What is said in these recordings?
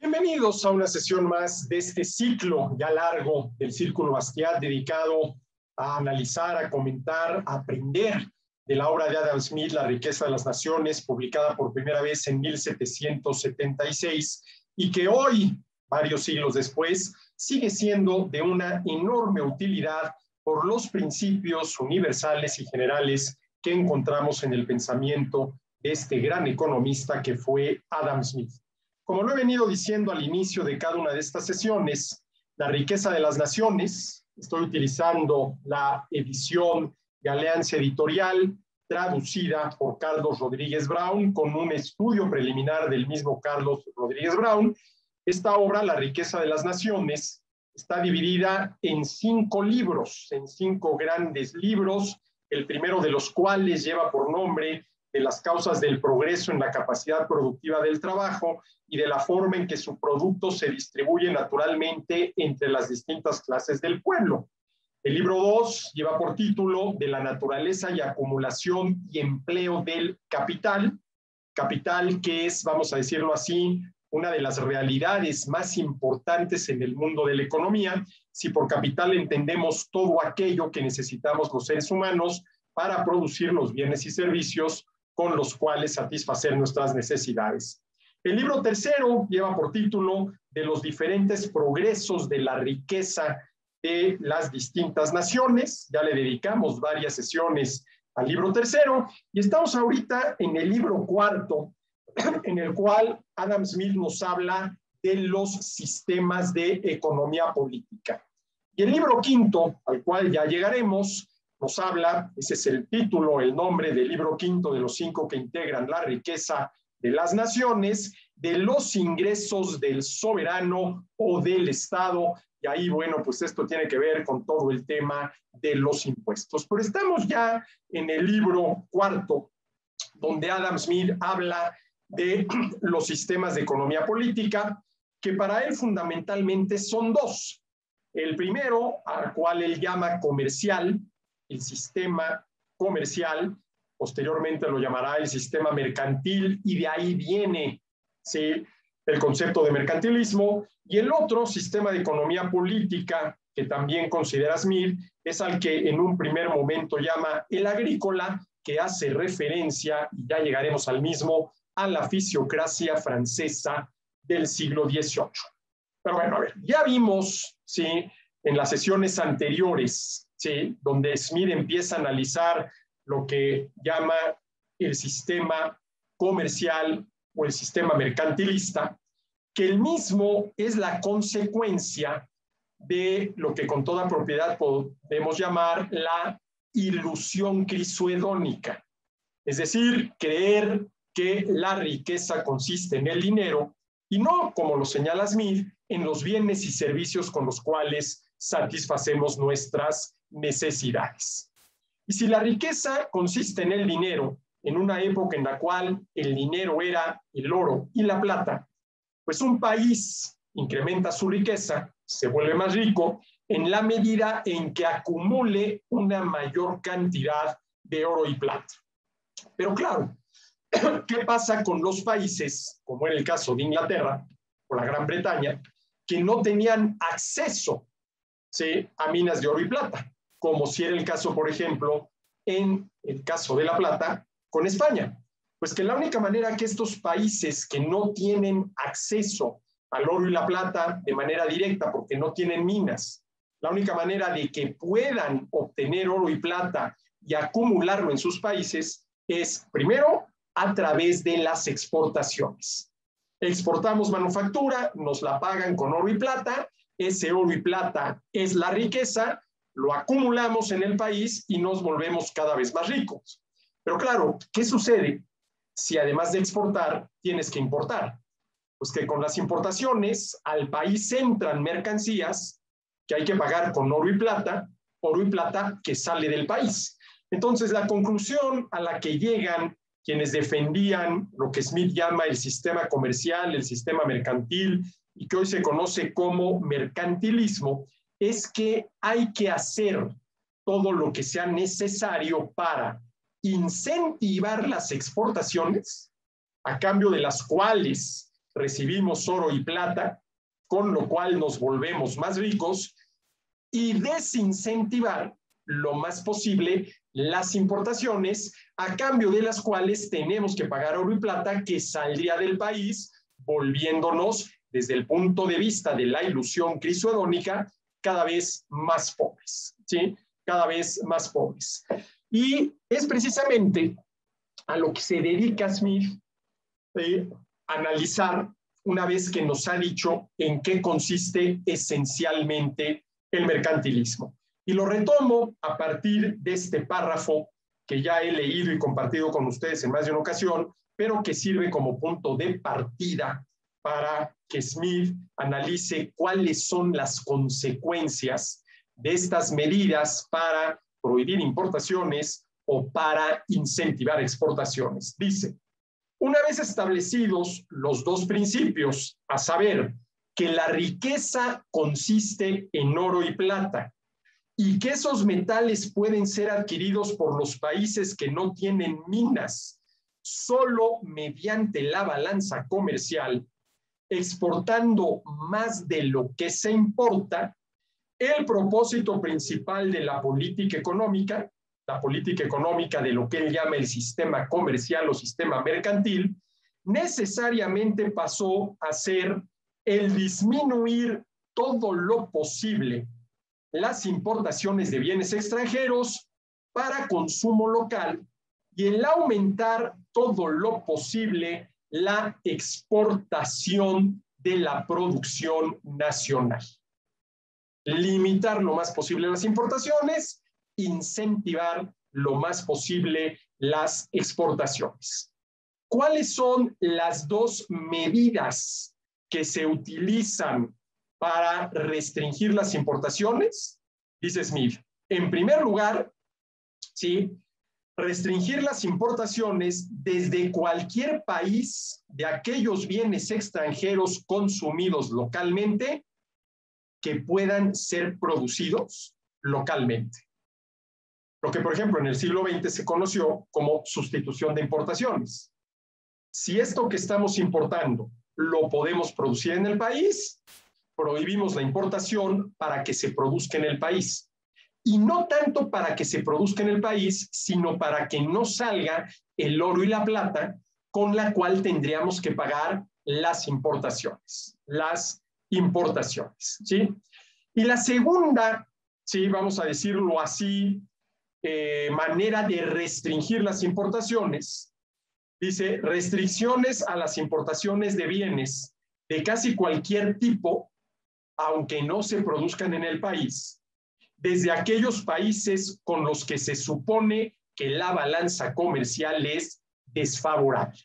Bienvenidos a una sesión más de este ciclo ya largo del Círculo Bastiat, dedicado a analizar, a comentar, a aprender de la obra de Adam Smith, La riqueza de las naciones, publicada por primera vez en 1776 y que hoy, varios siglos después, sigue siendo de una enorme utilidad por los principios universales y generales que encontramos en el pensamiento de este gran economista que fue Adam Smith. Como lo he venido diciendo al inicio de cada una de estas sesiones, La riqueza de las naciones, estoy utilizando la edición de Alianza Editorial, traducida por Carlos Rodríguez Brown, con un estudio preliminar del mismo Carlos Rodríguez Brown. Esta obra, La riqueza de las naciones, está dividida en 5 libros, en 5 grandes libros, el primero de los cuales lleva por nombre de las causas del progreso en la capacidad productiva del trabajo y de la forma en que su producto se distribuye naturalmente entre las distintas clases del pueblo. El libro 2 lleva por título De la naturaleza y acumulación y empleo del capital, capital que es, vamos a decirlo así, una de las realidades más importantes en el mundo de la economía, si por capital entendemos todo aquello que necesitamos los seres humanos para producir los bienes y servicios con los cuales satisfacer nuestras necesidades. El libro tercero lleva por título De los diferentes progresos de la riqueza de las distintas naciones. Ya le dedicamos varias sesiones al libro tercero y estamos ahorita en el libro cuarto, en el cual Adam Smith nos habla de los sistemas de economía política. Y el libro quinto, al cual ya llegaremos, nos habla, ese es el título, el nombre del libro quinto de los 5 que integran la riqueza de las naciones, de los ingresos del soberano o del Estado. Y ahí, bueno, pues esto tiene que ver con todo el tema de los impuestos. Pero estamos ya en el libro cuarto, donde Adam Smith habla de los sistemas de economía política, que para él fundamentalmente son 2. El primero, al cual él llama comercial, el sistema comercial, posteriormente lo llamará el sistema mercantil, y de ahí viene, ¿sí?, el concepto de mercantilismo. Y el otro sistema de economía política, que también considera Smith, es al que en un primer momento llama el agrícola, que hace referencia, y ya llegaremos al mismo, a la fisiocracia francesa del siglo XVIII. Pero bueno, a ver, ya vimos, ¿sí?, en las sesiones anteriores, ¿sí?, donde Smith empieza a analizar lo que llama el sistema comercial o el sistema mercantilista, que el mismo es la consecuencia de lo que con toda propiedad podemos llamar la ilusión crisoedónica. Es decir, creer que la riqueza consiste en el dinero y no, como lo señala Smith, en los bienes y servicios con los cuales satisfacemos nuestras necesidades. Y si la riqueza consiste en el dinero, en una época en la cual el dinero era el oro y la plata, pues un país incrementa su riqueza, se vuelve más rico, en la medida en que acumule una mayor cantidad de oro y plata. Pero claro, ¿qué pasa con los países, como en el caso de Inglaterra o la Gran Bretaña, que no tenían acceso, ¿sí?, a minas de oro y plata? Como si era el caso, por ejemplo, en el caso de la plata con España. Pues que la única manera que estos países que no tienen acceso al oro y la plata de manera directa, porque no tienen minas, la única manera de que puedan obtener oro y plata y acumularlo en sus países es, primero, a través de las exportaciones. Exportamos manufactura, nos la pagan con oro y plata, ese oro y plata es la riqueza, lo acumulamos en el país y nos volvemos cada vez más ricos. Pero claro, ¿qué sucede si además de exportar tienes que importar? Pues que con las importaciones al país entran mercancías que hay que pagar con oro y plata que sale del país. Entonces la conclusión a la que llegan quienes defendían lo que Smith llama el sistema comercial, el sistema mercantil, y que hoy se conoce como mercantilismo, es que hay que hacer todo lo que sea necesario para incentivar las exportaciones, a cambio de las cuales recibimos oro y plata, con lo cual nos volvemos más ricos, y desincentivar lo más posible las importaciones, a cambio de las cuales tenemos que pagar oro y plata que saldría del país, volviéndonos, desde el punto de vista de la ilusión crisoedónica, cada vez más pobres, ¿sí? Cada vez más pobres. Y es precisamente a lo que se dedica Smith, analizar, una vez que nos ha dicho en qué consiste esencialmente el mercantilismo. Y lo retomo a partir de este párrafo que ya he leído y compartido con ustedes en más de una ocasión, pero que sirve como punto de partida para que Smith analice cuáles son las consecuencias de estas medidas para prohibir importaciones o para incentivar exportaciones. Dice, una vez establecidos los dos principios, a saber, que la riqueza consiste en oro y plata, y que esos metales pueden ser adquiridos por los países que no tienen minas solo mediante la balanza comercial, exportando más de lo que se importa, el propósito principal de la política económica de lo que él llama el sistema comercial o sistema mercantil, necesariamente pasó a ser el disminuir todo lo posible las importaciones de bienes extranjeros para consumo local y el aumentar todo lo posible la exportación de la producción nacional. Limitar lo más posible las importaciones, incentivar lo más posible las exportaciones. ¿Cuáles son las dos medidas que se utilizan para restringir las importaciones? Dice Smith, en primer lugar, ¿sí?, restringir las importaciones desde cualquier país de aquellos bienes extranjeros consumidos localmente que puedan ser producidos localmente. Lo que, por ejemplo, en el siglo XX se conoció como sustitución de importaciones. Si esto que estamos importando lo podemos producir en el país, prohibimos la importación para que se produzca en el país. Y no tanto para que se produzca en el país, sino para que no salga el oro y la plata con la cual tendríamos que pagar las importaciones. ¿Sí? Y la segunda, ¿sí?, vamos a decirlo así, manera de restringir las importaciones, dice, restricciones a las importaciones de bienes de casi cualquier tipo, aunque no se produzcan en el país, desde aquellos países con los que se supone que la balanza comercial es desfavorable.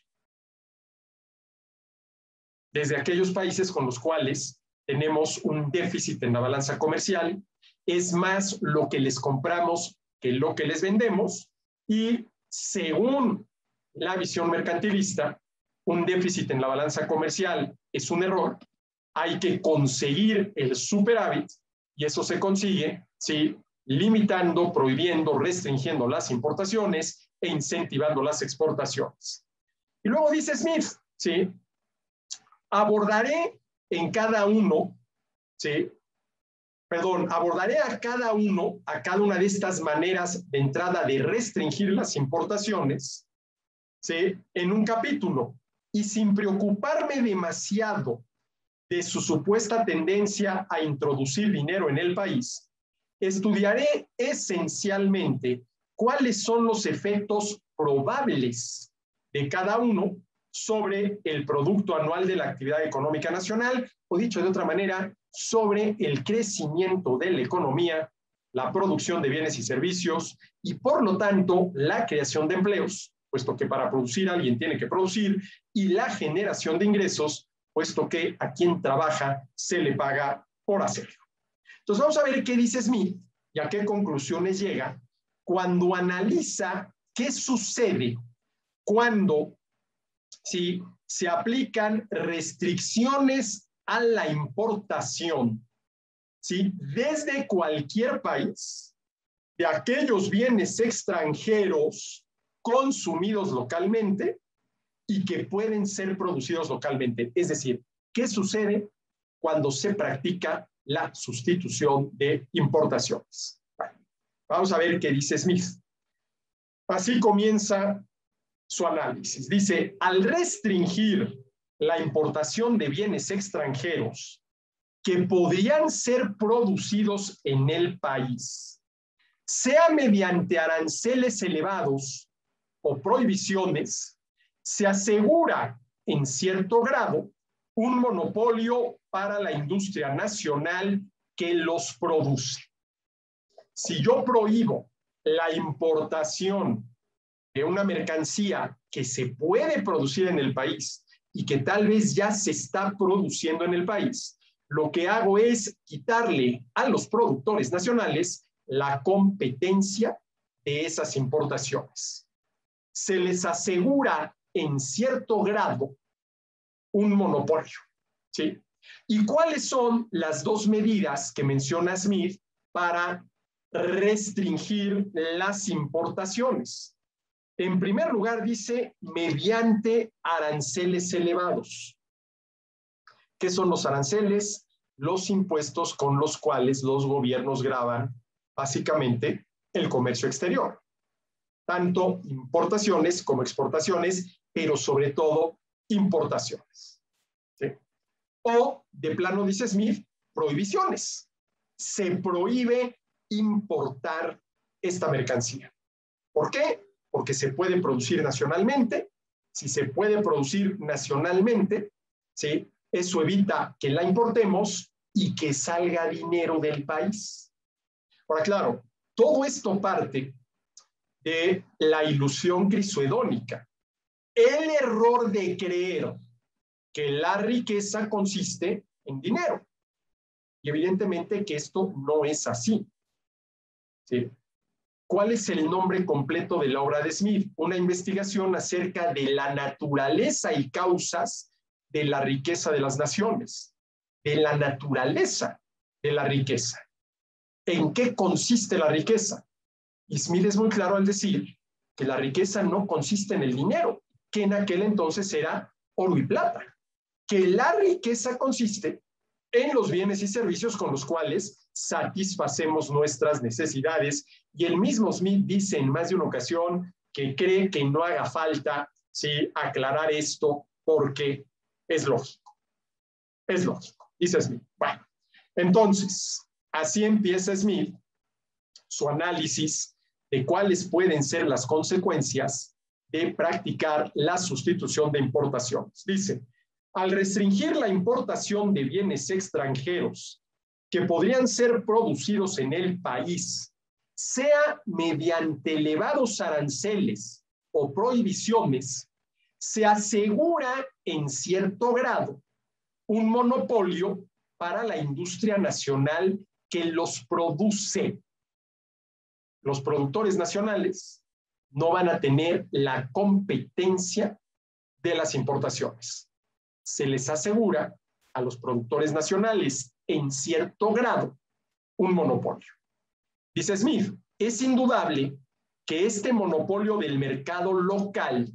Desde aquellos países con los cuales tenemos un déficit en la balanza comercial, es más lo que les compramos que lo que les vendemos, y según la visión mercantilista, un déficit en la balanza comercial es un error, hay que conseguir el superávit, y eso se consigue, ¿sí?, limitando, prohibiendo, restringiendo las importaciones e incentivando las exportaciones. Y luego dice Smith, ¿sí?, abordaré a cada una de estas maneras de entrada de restringir las importaciones, ¿sí?, en un capítulo, y sin preocuparme demasiado de su supuesta tendencia a introducir dinero en el país, estudiaré esencialmente cuáles son los efectos probables de cada uno sobre el Producto Anual de la Actividad Económica Nacional, o dicho de otra manera, sobre el crecimiento de la economía, la producción de bienes y servicios y, por lo tanto, la creación de empleos, puesto que para producir alguien tiene que producir, y la generación de ingresos, puesto que a quien trabaja se le paga por hacerlo. Entonces vamos a ver qué dice Smith y a qué conclusiones llega cuando analiza qué sucede cuando se aplican restricciones a la importación, ¿sí?, desde cualquier país de aquellos bienes extranjeros consumidos localmente, y que pueden ser producidos localmente. Es decir, ¿qué sucede cuando se practica la sustitución de importaciones? Bueno, vamos a ver qué dice Smith. Así comienza su análisis. Dice, al restringir la importación de bienes extranjeros que podrían ser producidos en el país, sea mediante aranceles elevados o prohibiciones, se asegura en cierto grado un monopolio para la industria nacional que los produce. Si yo prohíbo la importación de una mercancía que se puede producir en el país y que tal vez ya se está produciendo en el país, lo que hago es quitarle a los productores nacionales la competencia de esas importaciones. Se les asegura en cierto grado un monopolio, ¿sí? ¿Y cuáles son las dos medidas que menciona Smith para restringir las importaciones? En primer lugar, dice mediante aranceles elevados. ¿Qué son los aranceles? Los impuestos con los cuales los gobiernos gravan básicamente el comercio exterior. Tanto importaciones como exportaciones, pero sobre todo importaciones. ¿Sí? O, de plano, dice Smith, prohibiciones. Se prohíbe importar esta mercancía. ¿Por qué? Porque se puede producir nacionalmente. Si se puede producir nacionalmente, ¿sí?, eso evita que la importemos y que salga dinero del país. Ahora, claro, todo esto parte de la ilusión crisoedónica. El error de creer que la riqueza consiste en dinero. Y evidentemente que esto no es así. ¿Sí? ¿Cuál es el nombre completo de la obra de Smith? Una investigación acerca de la naturaleza y causas de la riqueza de las naciones, de la naturaleza de la riqueza. ¿En qué consiste la riqueza? Y Smith es muy claro al decir que la riqueza no consiste en el dinero, que en aquel entonces era oro y plata, que la riqueza consiste en los bienes y servicios con los cuales satisfacemos nuestras necesidades. Y el mismo Smith dice en más de una ocasión que cree que no haga falta, ¿sí?, aclarar esto porque es lógico. Es lógico, dice Smith. Bueno, entonces, así empieza Smith su análisis de cuáles pueden ser las consecuencias de practicar la sustitución de importaciones. Dice, al restringir la importación de bienes extranjeros que podrían ser producidos en el país, sea mediante elevados aranceles o prohibiciones, se asegura en cierto grado un monopolio para la industria nacional que los produce. Los productores nacionales no van a tener la competencia de las importaciones. Se les asegura a los productores nacionales en cierto grado un monopolio. Dice Smith, es indudable que este monopolio del mercado local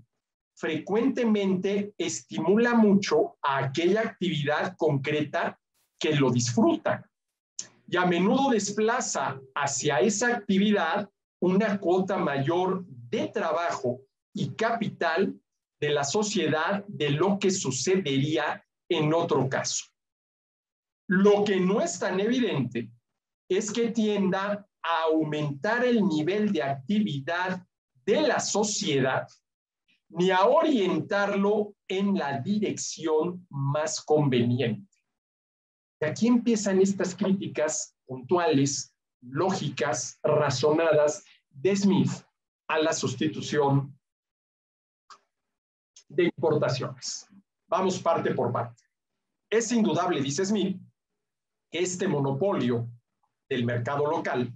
frecuentemente estimula mucho a aquella actividad concreta que lo disfruta y a menudo desplaza hacia esa actividad una cuota mayor de trabajo y capital de la sociedad de lo que sucedería en otro caso. Lo que no es tan evidente es que tienda a aumentar el nivel de actividad de la sociedad ni a orientarlo en la dirección más conveniente. Y aquí empiezan estas críticas puntuales, lógicas, razonadas de Smith a la sustitución de importaciones. Vamos parte por parte. Es indudable, dice Smith, que este monopolio del mercado local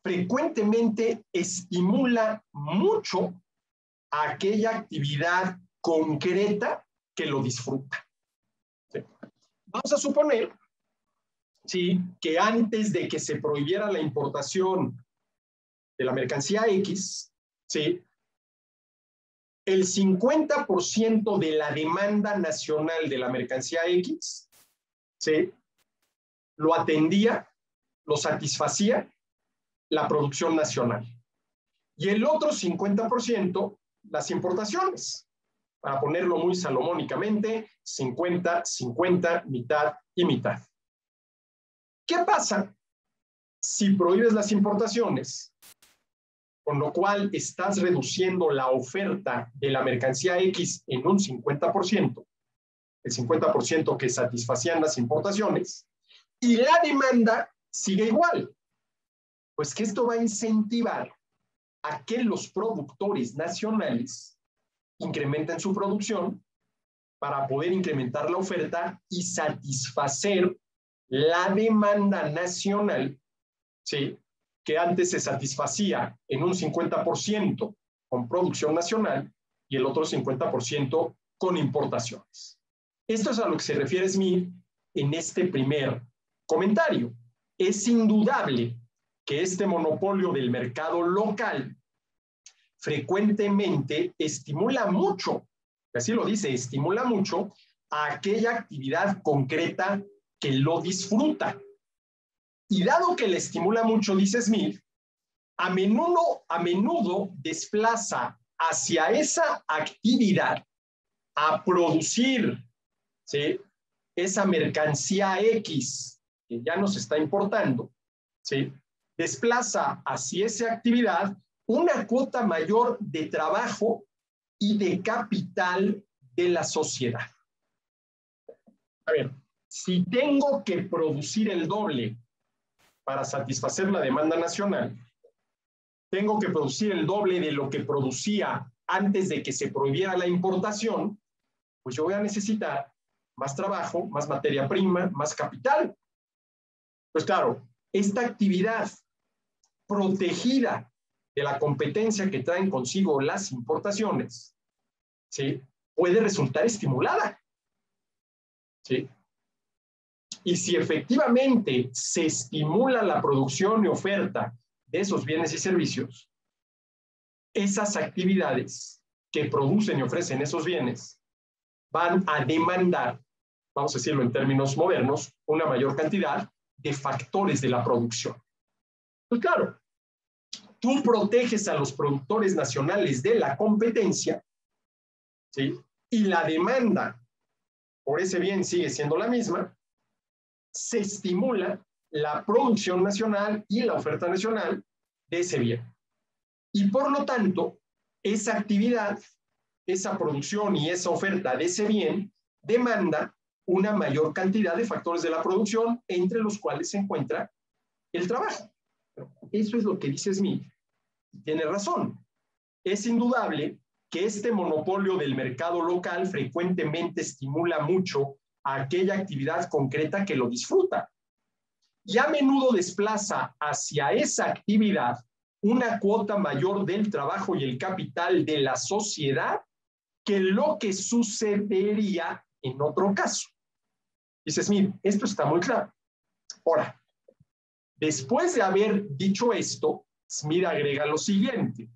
frecuentemente estimula mucho a aquella actividad concreta que lo disfruta. ¿Sí? Vamos a suponer, ¿sí?, que antes de que se prohibiera la importación de la mercancía X, ¿sí?, el 50% de la demanda nacional de la mercancía X, ¿sí?, lo atendía, lo satisfacía la producción nacional. Y el otro 50%, las importaciones. Para ponerlo muy salomónicamente, 50, 50, mitad y mitad. ¿Qué pasa si prohíbes las importaciones? Con lo cual estás reduciendo la oferta de la mercancía X en un 50%, el 50% que satisfacían las importaciones, y la demanda sigue igual. Pues que esto va a incentivar a que los productores nacionales incrementen su producción para poder incrementar la oferta y satisfacer la demanda nacional, ¿sí?, que antes se satisfacía en un 50% con producción nacional y el otro 50% con importaciones. Esto es a lo que se refiere Smith en este primer comentario. Es indudable que este monopolio del mercado local frecuentemente estimula mucho, así lo dice, estimula mucho a aquella actividad concreta que lo disfruta. Y dado que le estimula mucho, dice Smith, a menudo desplaza hacia esa actividad a producir, ¿sí?, esa mercancía X que ya nos está importando, ¿sí?, desplaza hacia esa actividad una cuota mayor de trabajo y de capital de la sociedad. A ver, si tengo que producir el doble para satisfacer la demanda nacional, tengo que producir el doble de lo que producía antes de que se prohibiera la importación, pues yo voy a necesitar más trabajo, más materia prima, más capital. Pues claro, esta actividad protegida de la competencia que traen consigo las importaciones, ¿sí?, puede resultar estimulada, ¿sí? Y si efectivamente se estimula la producción y oferta de esos bienes y servicios, esas actividades que producen y ofrecen esos bienes van a demandar, vamos a decirlo en términos modernos, una mayor cantidad de factores de la producción. Pues claro, tú proteges a los productores nacionales de la competencia, ¿sí?, y la demanda por ese bien sigue siendo la misma, se estimula la producción nacional y la oferta nacional de ese bien. Y por lo tanto, esa actividad, esa producción y esa oferta de ese bien demanda una mayor cantidad de factores de la producción, entre los cuales se encuentra el trabajo. Eso es lo que dice Smith. Tiene razón. Es indudable que este monopolio del mercado local frecuentemente estimula mucho a aquella actividad concreta que lo disfruta y a menudo desplaza hacia esa actividad una cuota mayor del trabajo y el capital de la sociedad que lo que sucedería en otro caso. Dice Smith, esto está muy claro. Ahora, después de haber dicho esto, Smith agrega lo siguiente.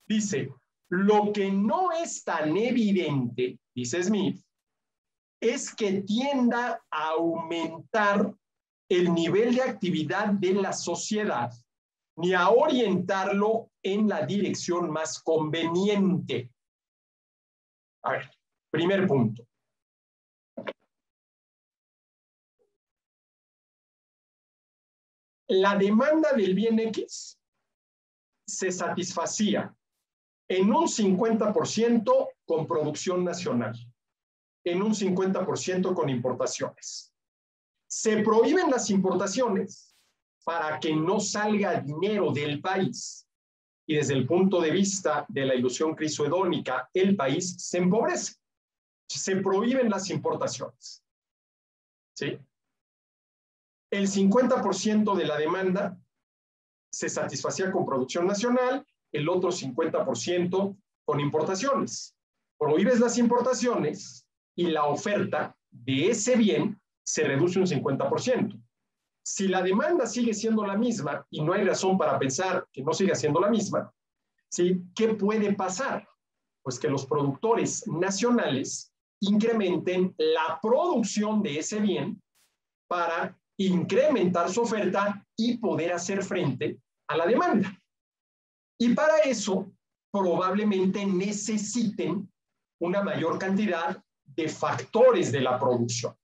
Dice, lo que no es tan evidente, dice Smith, es que tienda a aumentar el nivel de actividad de la sociedad, ni a orientarlo en la dirección más conveniente. A ver, primer punto. La demanda del bien X se satisfacía en un 50% con producción nacional, en un 50% con importaciones. Se prohíben las importaciones para que no salga dinero del país y desde el punto de vista de la ilusión crisohedónica, el país se empobrece. Se prohíben las importaciones, ¿sí? El 50% de la demanda se satisfacía con producción nacional, el otro 50% con importaciones. Prohíbes las importaciones y la oferta de ese bien se reduce un 50%. Si la demanda sigue siendo la misma, y no hay razón para pensar que no siga siendo la misma, ¿sí?, ¿qué puede pasar? Pues que los productores nacionales incrementen la producción de ese bien para incrementar su oferta y poder hacer frente a la demanda. Y para eso probablemente necesiten una mayor cantidad de factores de la producción.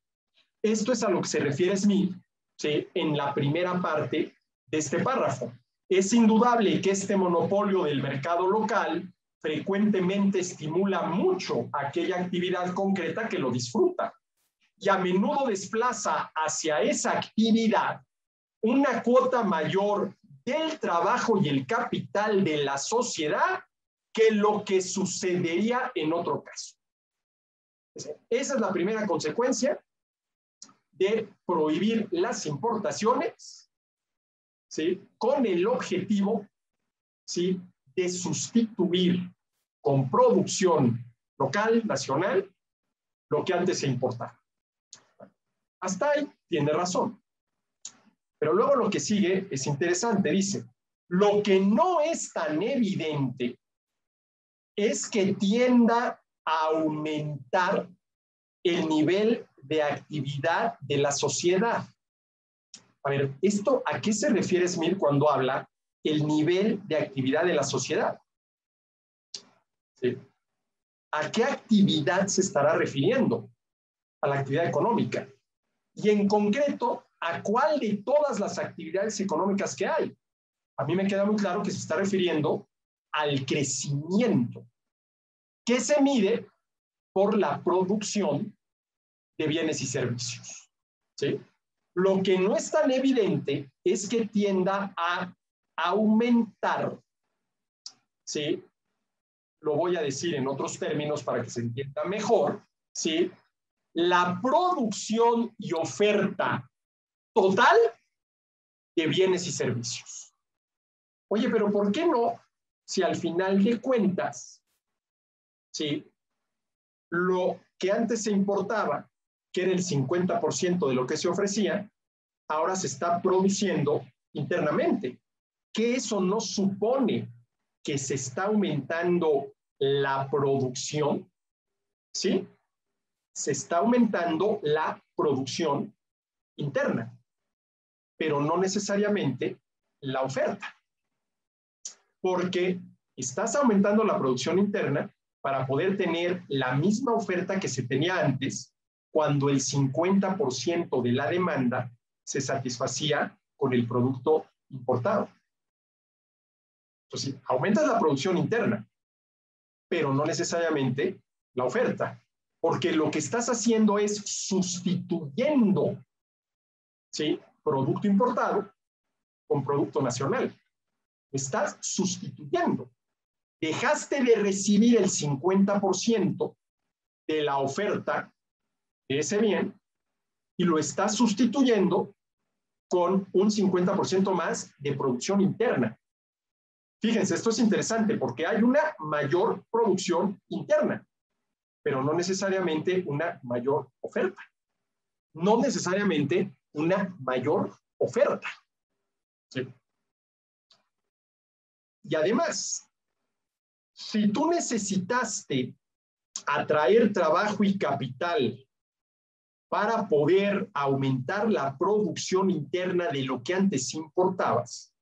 Esto es a lo que se refiere Smith, ¿sí?, en la primera parte de este párrafo. Es indudable que este monopolio del mercado local frecuentemente estimula mucho aquella actividad concreta que lo disfruta y a menudo desplaza hacia esa actividad una cuota mayor del trabajo y el capital de la sociedad que lo que sucedería en otro caso. Esa es la primera consecuencia de prohibir las importaciones, ¿sí?, con el objetivo, ¿sí?, de sustituir con producción local, nacional, lo que antes se importaba. Hasta ahí tiene razón. Pero luego lo que sigue es interesante. Dice, lo que no es tan evidente es que tienda a aumentar el nivel de actividad de la sociedad. A ver, ¿esto a qué se refiere Smith cuando habla el nivel de actividad de la sociedad? ¿Sí? ¿A qué actividad se estará refiriendo? A la actividad económica. Y en concreto, ¿a cuál de todas las actividades económicas que hay? A mí me queda muy claro que se está refiriendo al crecimiento, que se mide por la producción de bienes y servicios, ¿sí? Lo que no es tan evidente es que tienda a aumentar, ¿sí? Lo voy a decir en otros términos para que se entienda mejor, ¿sí?, la producción y oferta total de bienes y servicios. Oye, pero ¿por qué no? Si al final de cuentas, ¿sí?, lo que antes se importaba, que era el 50% de lo que se ofrecía, ahora se está produciendo internamente. ¿Que eso no supone que se está aumentando la producción? ¿Sí? Se está aumentando la producción interna, pero no necesariamente la oferta, porque estás aumentando la producción interna para poder tener la misma oferta que se tenía antes, cuando el 50% de la demanda se satisfacía con el producto importado. Entonces, aumentas la producción interna, pero no necesariamente la oferta, porque lo que estás haciendo es sustituyendo, ¿sí?, producto importado con producto nacional. Estás sustituyendo. Dejaste de recibir el 50% de la oferta de ese bien y lo estás sustituyendo con un 50% más de producción interna. Fíjense, esto es interesante porque hay una mayor producción interna, pero no necesariamente una mayor oferta. No necesariamente una mayor oferta. ¿Sí? Y además, si tú necesitaste atraer trabajo y capital para poder aumentar la producción interna de lo que antes importabas,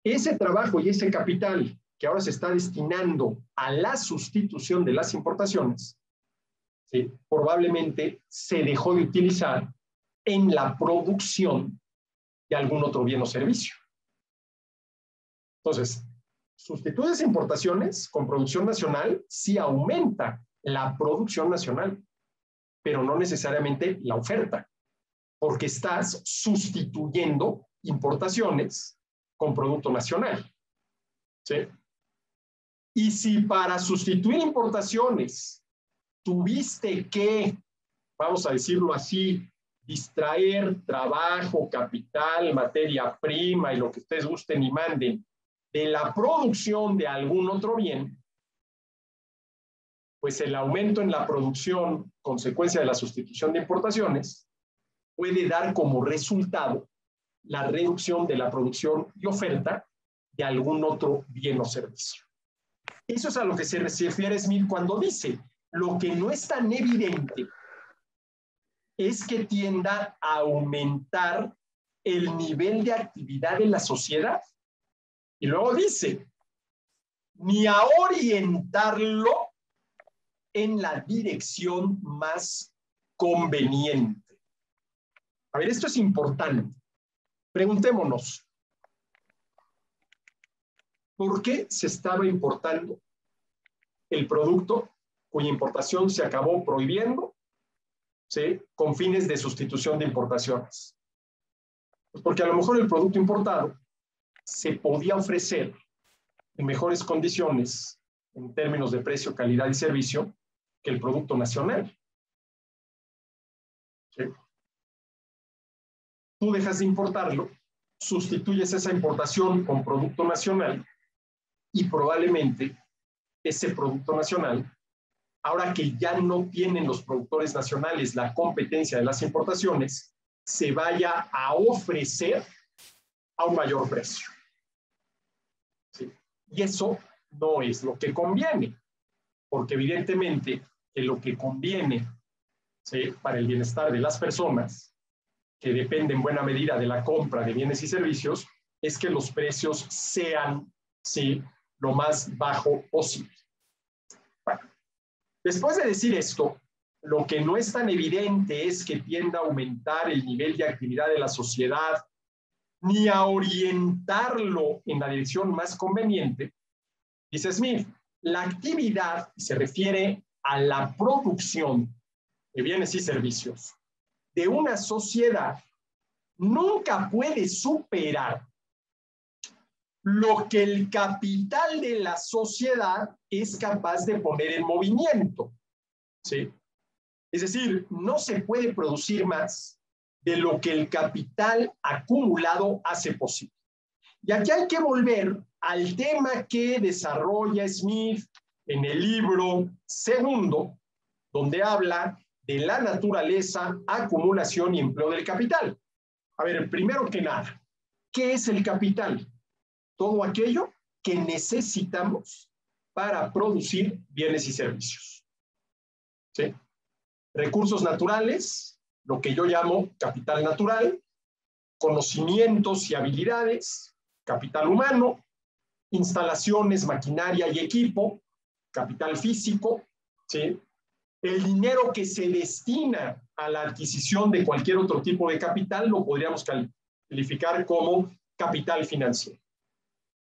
ese trabajo y ese capital que ahora se está destinando a la sustitución de las importaciones, ¿sí?, probablemente se dejó de utilizar en la producción de algún otro bien o servicio. Entonces, sustituyes importaciones con producción nacional, sí aumenta la producción nacional, pero no necesariamente la oferta, porque estás sustituyendo importaciones con producto nacional. ¿Sí? Y si para sustituir importaciones tuviste que, vamos a decirlo así, distraer trabajo, capital, materia prima y lo que ustedes gusten y manden de la producción de algún otro bien, pues el aumento en la producción, consecuencia de la sustitución de importaciones, puede dar como resultado la reducción de la producción y oferta de algún otro bien o servicio. Eso es a lo que se refiere Smith cuando dice, lo que no es tan evidente es que tienda a aumentar el nivel de actividad de la sociedad. Y luego dice, ni a orientarlo en la dirección más conveniente. A ver, esto es importante. Preguntémonos, ¿por qué se estaba importando el producto cuya importación se acabó prohibiendo, ¿sí?, con fines de sustitución de importaciones? Pues porque a lo mejor el producto importado se podía ofrecer en mejores condiciones en términos de precio, calidad y servicio que el producto nacional. ¿Sí? Tú dejas de importarlo, sustituyes esa importación con producto nacional y probablemente ese producto nacional, ahora que ya no tienen los productores nacionales la competencia de las importaciones, se vaya a ofrecer a un mayor precio. ¿Sí? Y eso no es lo que conviene, porque evidentemente que lo que conviene, ¿sí?, para el bienestar de las personas, que depende en buena medida de la compra de bienes y servicios, es que los precios sean, ¿sí?, lo más bajo posible. Bueno, después de decir esto, lo que no es tan evidente es que tienda a aumentar el nivel de actividad de la sociedad, ni a orientarlo en la dirección más conveniente. Dice Smith, la actividad se refiere a la producción de bienes y servicios de una sociedad nunca puede superar lo que el capital de la sociedad es capaz de poner en movimiento. ¿Sí? Es decir, no se puede producir más de lo que el capital acumulado hace posible. Y aquí hay que volver al tema que desarrolla Smith en el libro segundo, donde habla de la naturaleza, acumulación y empleo del capital. A ver, primero que nada, ¿qué es el capital? Todo aquello que necesitamos para producir bienes y servicios. ¿Sí? Recursos naturales, lo que yo llamo capital natural, conocimientos y habilidades, capital humano, instalaciones, maquinaria y equipo, capital físico, ¿sí? El dinero que se destina a la adquisición de cualquier otro tipo de capital lo podríamos calificar como capital financiero.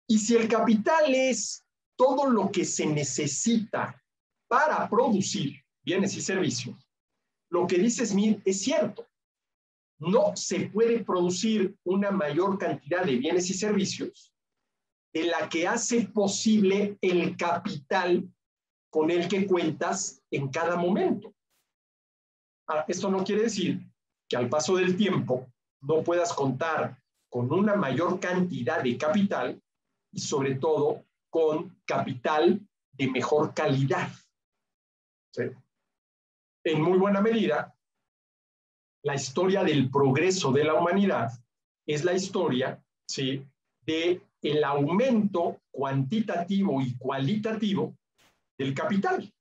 Y si el capital es todo lo que se necesita para producir bienes y servicios, lo que dice Smith es cierto. No se puede producir una mayor cantidad de bienes y servicios de la que hace posible el capital con el que cuentas en cada momento. Ahora, esto no quiere decir que al paso del tiempo no puedas contar con una mayor cantidad de capital y sobre todo con capital de mejor calidad. ¿Sí? En muy buena medida, la historia del progreso de la humanidad es la historia, ¿sí?, del aumento cuantitativo y cualitativo del capital,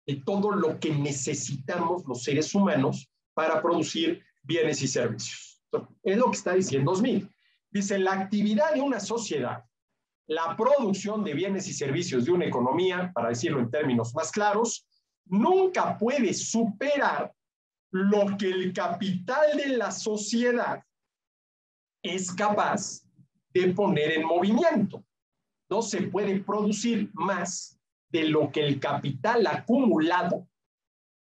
de todo lo que necesitamos los seres humanos para producir bienes y servicios. Es lo que está diciendo Smith. Dice, la actividad de una sociedad, la producción de bienes y servicios de una economía, para decirlo en términos más claros, nunca puede superar lo que el capital de la sociedad es capaz de poner en movimiento. No se puede producir más de lo que el capital acumulado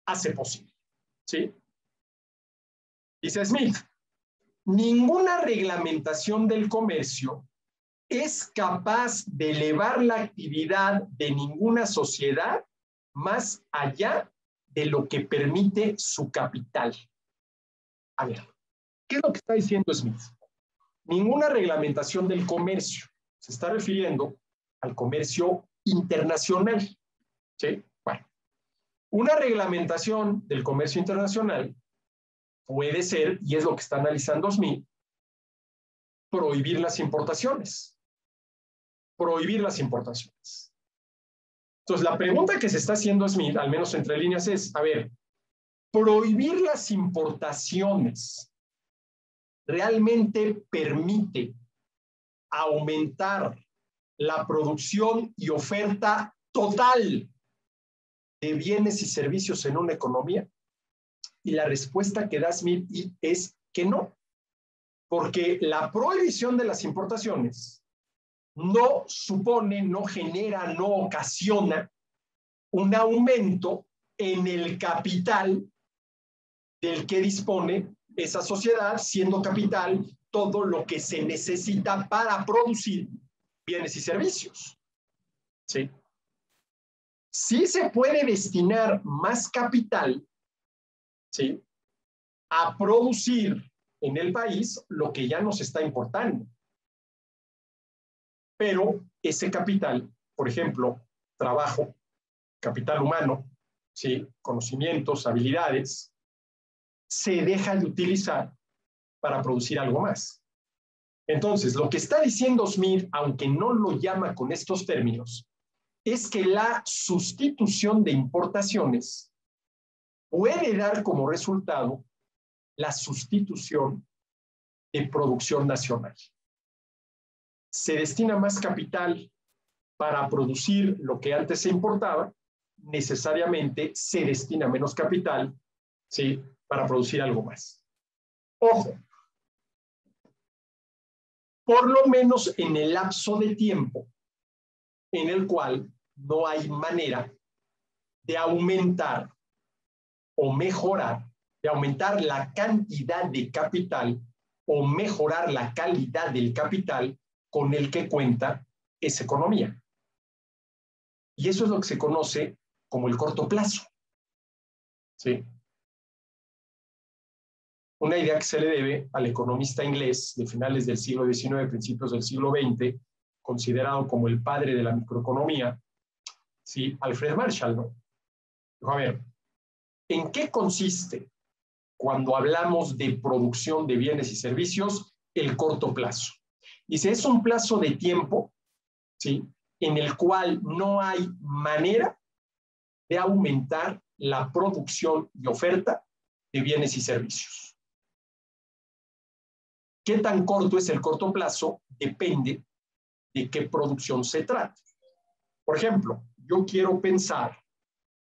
hace posible. ¿Sí? Dice Smith, ninguna reglamentación del comercio es capaz de elevar la actividad de ninguna sociedad más allá de lo que permite su capital. A ver, ¿qué es lo que está diciendo Smith? Ninguna reglamentación del comercio. Se está refiriendo al comercio internacional. ¿Sí? Bueno, una reglamentación del comercio internacional puede ser, y es lo que está analizando Smith, prohibir las importaciones. Prohibir las importaciones. Entonces, la pregunta que se está haciendo Smith, al menos entre líneas, es, a ver, prohibir las importaciones realmente permite aumentar la producción y oferta total de bienes y servicios en una economía? Y la respuesta que da Smith es que no, porque la prohibición de las importaciones no supone, no genera, no ocasiona un aumento en el capital del que dispone esa sociedad, siendo capital todo lo que se necesita para producir bienes y servicios. ¿Sí? Sí se puede destinar más capital, ¿sí?, a producir en el país lo que ya nos está importando. Pero ese capital, por ejemplo, trabajo, capital humano, ¿sí?, conocimientos, habilidades, se deja de utilizar para producir algo más. Entonces, lo que está diciendo Smith, aunque no lo llama con estos términos, es que la sustitución de importaciones puede dar como resultado la sustitución de producción nacional. Se destina más capital para producir lo que antes se importaba, necesariamente se destina menos capital, ¿sí?, para producir algo más. Ojo, por lo menos en el lapso de tiempo en el cual no hay manera de aumentar o mejorar, de aumentar la cantidad de capital o mejorar la calidad del capital con el que cuenta esa economía. Y eso es lo que se conoce como el corto plazo. ¿Sí? Una idea que se le debe al economista inglés de finales del siglo XIX, principios del siglo XX, considerado como el padre de la microeconomía, ¿sí?, Alfred Marshall, ¿no? Dijo, a ver, ¿en qué consiste cuando hablamos de producción de bienes y servicios el corto plazo? Dice, es un plazo de tiempo, ¿sí?, en el cual no hay manera de aumentar la producción y oferta de bienes y servicios. ¿Qué tan corto es el corto plazo? Depende de qué producción se trate. Por ejemplo, yo quiero pensar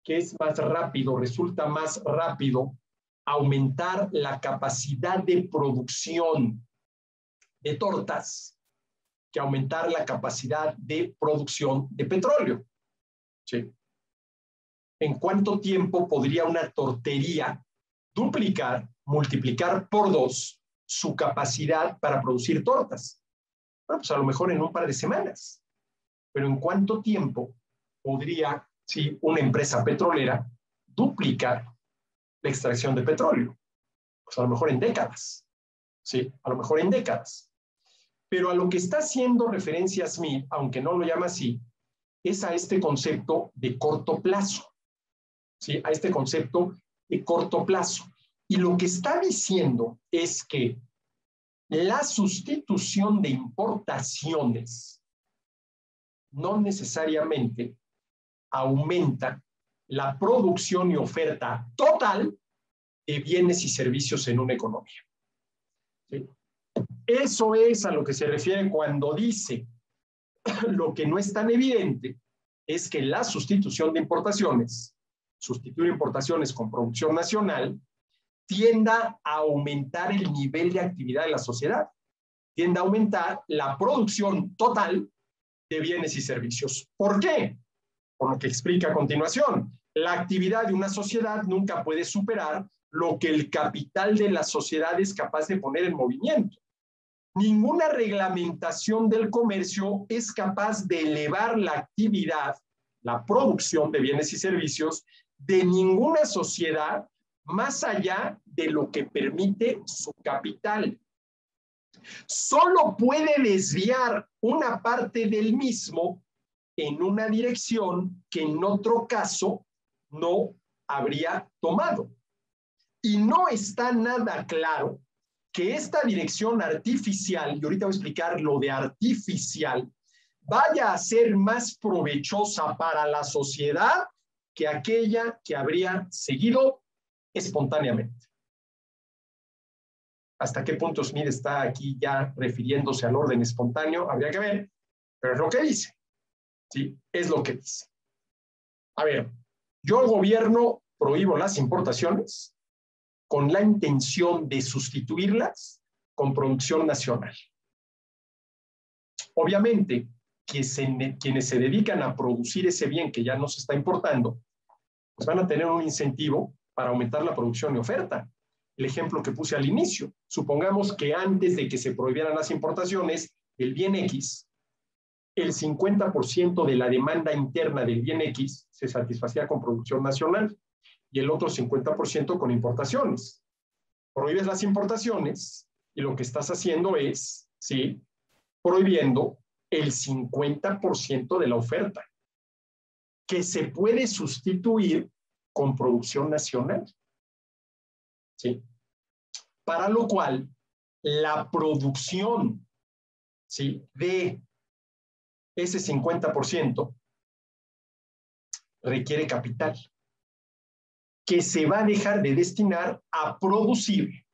que es más rápido, resulta más rápido aumentar la capacidad de producción de tortas que aumentar la capacidad de producción de petróleo. ¿Sí? ¿En cuánto tiempo podría una tortería duplicar, multiplicar por 2 su capacidad para producir tortas? Bueno, pues a lo mejor en un par de semanas. Pero ¿en cuánto tiempo podría, sí, una empresa petrolera duplicar la extracción de petróleo? Pues a lo mejor en décadas. Sí, a lo mejor en décadas. Pero a lo que está haciendo referencia Smith, aunque no lo llama así, es a este concepto de corto plazo. ¿Sí? A este concepto de corto plazo. Y lo que está diciendo es que la sustitución de importaciones no necesariamente aumenta la producción y oferta total de bienes y servicios en una economía. ¿Sí? Eso es a lo que se refiere cuando dice lo que no es tan evidente es que la sustitución de importaciones, sustituir importaciones con producción nacional, tienda a aumentar el nivel de actividad de la sociedad, tiende a aumentar la producción total de bienes y servicios. ¿Por qué? Por lo que explica a continuación. La actividad de una sociedad nunca puede superar lo que el capital de la sociedad es capaz de poner en movimiento. Ninguna reglamentación del comercio es capaz de elevar la actividad, la producción de bienes y servicios de ninguna sociedad más allá de lo que permite su capital. Solo puede desviar una parte del mismo en una dirección que en otro caso no habría tomado. Y no está nada claro que esta dirección artificial, y ahorita voy a explicar lo de artificial, vaya a ser más provechosa para la sociedad que aquella que habría seguido espontáneamente. ¿Hasta qué punto Smith está aquí ya refiriéndose al orden espontáneo? Habría que ver, pero es lo que dice. Sí, es lo que dice. A ver, yo gobierno prohíbo las importaciones con la intención de sustituirlas con producción nacional. Obviamente, quienes se dedican a producir ese bien que ya no se está importando, pues van a tener un incentivo para aumentar la producción y oferta. El ejemplo que puse al inicio, supongamos que antes de que se prohibieran las importaciones del bien X, el 50% de la demanda interna del bien X se satisfacía con producción nacional y el otro 50% con importaciones. Prohíbes las importaciones y lo que estás haciendo es, ¿sí?, prohibiendo el 50% de la oferta, que se puede sustituir con producción nacional. ¿Sí? Para lo cual, la producción, ¿sí?, de ese 50% requiere capital, que se va a dejar de destinar a producir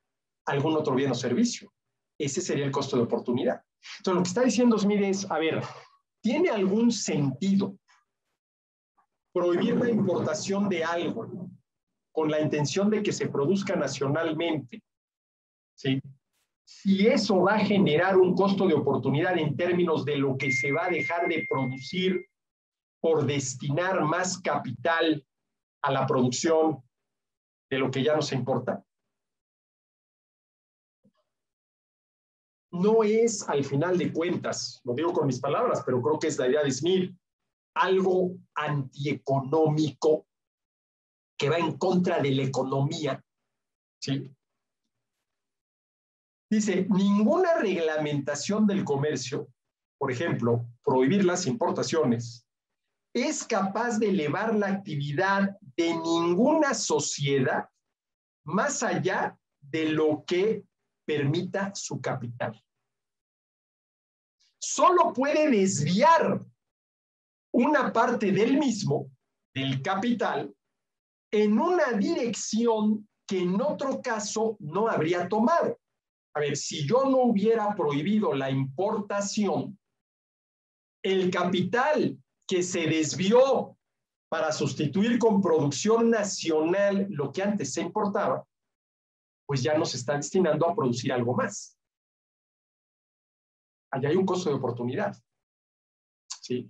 algún otro bien o servicio. Ese sería el costo de oportunidad. Entonces, lo que está diciendo Smith es, a ver, ¿tiene algún sentido prohibir la importación de algo con la intención de que se produzca nacionalmente? ¿Sí? Si eso va a generar un costo de oportunidad en términos de lo que se va a dejar de producir por destinar más capital a la producción de lo que ya no se importa. No es, al final de cuentas, lo digo con mis palabras, pero creo que es la idea de Smith, algo antieconómico que va en contra de la economía. ¿Sí? Dice, ninguna reglamentación del comercio, por ejemplo, prohibir las importaciones, es capaz de elevar la actividad de ninguna sociedad más allá de lo que permita su capital. Solo puede desviar una parte del mismo, del capital, en una dirección que en otro caso no habría tomado. A ver, si yo no hubiera prohibido la importación, el capital que se desvió para sustituir con producción nacional lo que antes se importaba, pues ya no se está destinando a producir algo más. Allá hay un costo de oportunidad. ¿Sí?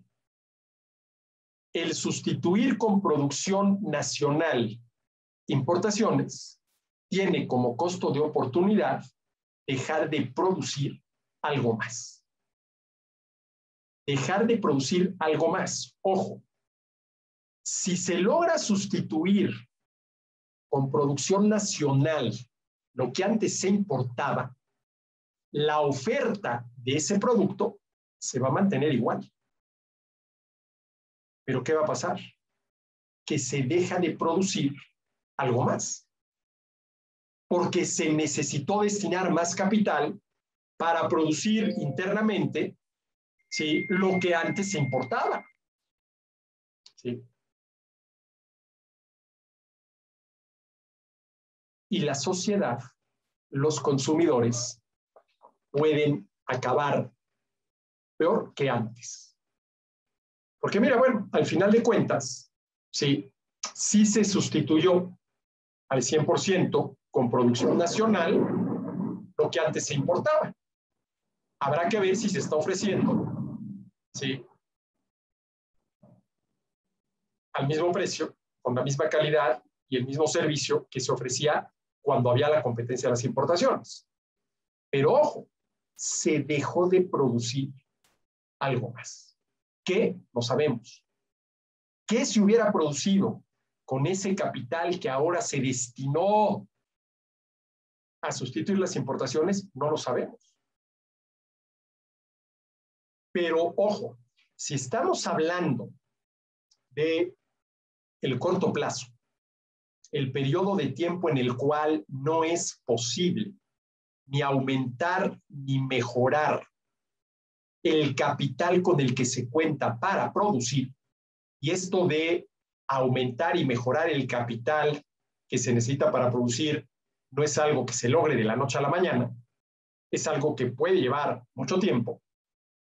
El sustituir con producción nacional importaciones tiene como costo de oportunidad dejar de producir algo más. Dejar de producir algo más. Ojo, si se logra sustituir con producción nacional lo que antes se importaba, la oferta de ese producto se va a mantener igual. ¿Pero qué va a pasar? Que se deja de producir algo más. Porque se necesitó destinar más capital para producir internamente, ¿sí?, lo que antes se importaba. ¿Sí? Y la sociedad, los consumidores, pueden acabar peor que antes. Porque mira, bueno, al final de cuentas, sí se sustituyó al 100% con producción nacional lo que antes se importaba. Habrá que ver si se está ofreciendo, ¿sí?, al mismo precio, con la misma calidad y el mismo servicio que se ofrecía cuando había la competencia de las importaciones. Pero ojo, se dejó de producir algo más. ¿Qué? No sabemos. ¿Qué se hubiera producido con ese capital que ahora se destinó a sustituir las importaciones? No lo sabemos. Pero ojo, si estamos hablando de el corto plazo, el periodo de tiempo en el cual no es posible ni aumentar ni mejorar el capital con el que se cuenta para producir, y esto de aumentar y mejorar el capital que se necesita para producir no es algo que se logre de la noche a la mañana, es algo que puede llevar mucho tiempo.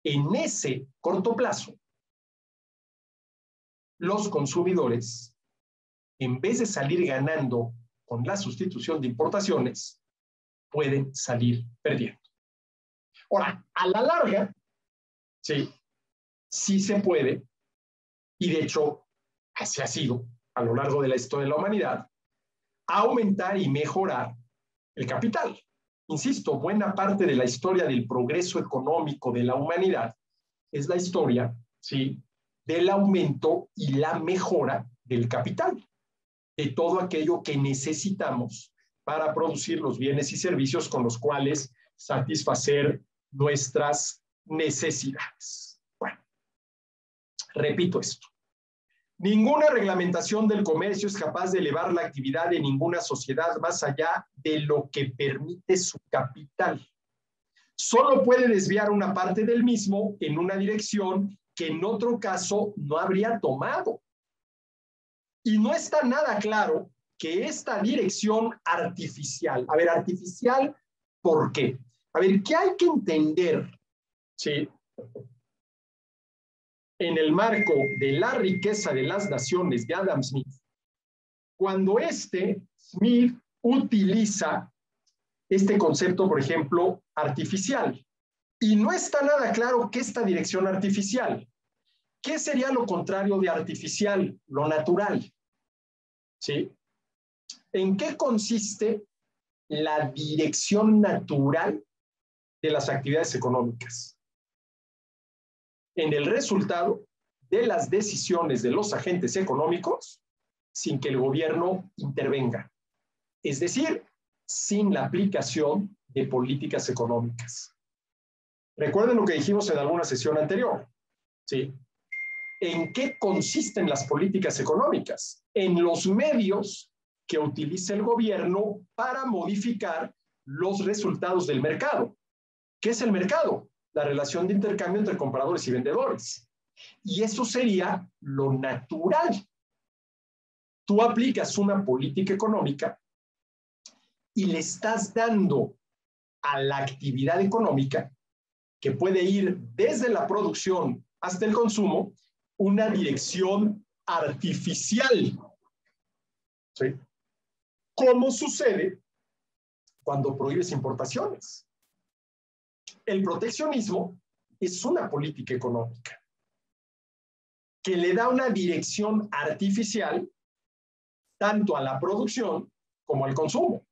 En ese corto plazo, los consumidores, en vez de salir ganando con la sustitución de importaciones, pueden salir perdiendo. Ahora, a la larga, sí se puede, y de hecho, así ha sido a lo largo de la historia de la humanidad, aumentar y mejorar el capital. Insisto, buena parte de la historia del progreso económico de la humanidad es la historia, del aumento y la mejora del capital, de todo aquello que necesitamos para producir los bienes y servicios con los cuales satisfacer nuestras necesidades. Bueno, repito esto. Ninguna reglamentación del comercio es capaz de elevar la actividad de ninguna sociedad más allá de lo que permite su capital. Solo puede desviar una parte del mismo en una dirección que en otro caso no habría tomado. Y no está nada claro que esta dirección artificial, artificial, ¿por qué? ¿Qué hay que entender? En el marco de La riqueza de las naciones de Adam Smith, cuando Smith utiliza este concepto, por ejemplo, artificial, y no está nada claro qué es esta dirección artificial. ¿Qué sería lo contrario de artificial? Lo natural. ¿En qué consiste la dirección natural de las actividades económicas? En el resultado de las decisiones de los agentes económicos sin que el gobierno intervenga. Es decir, sin la aplicación de políticas económicas. Recuerden lo que dijimos en alguna sesión anterior. ¿En qué consisten las políticas económicas? En los medios que utiliza el gobierno para modificar los resultados del mercado. ¿Qué es el mercado? La relación de intercambio entre compradores y vendedores. Y eso sería lo natural. Tú aplicas una política económica y le estás dando a la actividad económica, que puede ir desde la producción hasta el consumo, una dirección artificial. ¿Cómo sucede cuando prohíbes importaciones? El proteccionismo es una política económica que le da una dirección artificial tanto a la producción como al consumo.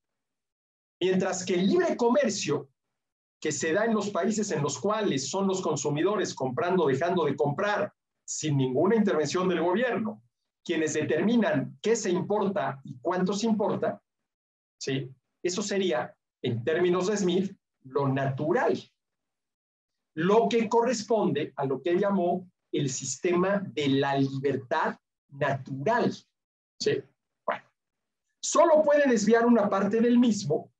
Mientras que el libre comercio que se da en los países en los cuales son los consumidores comprando o dejando de comprar sin ninguna intervención del gobierno, quienes determinan qué se importa y cuánto se importa, eso sería, en términos de Smith, lo natural. Lo que corresponde a lo que él llamó el sistema de la libertad natural. Bueno, solo puede desviar una parte del mismo,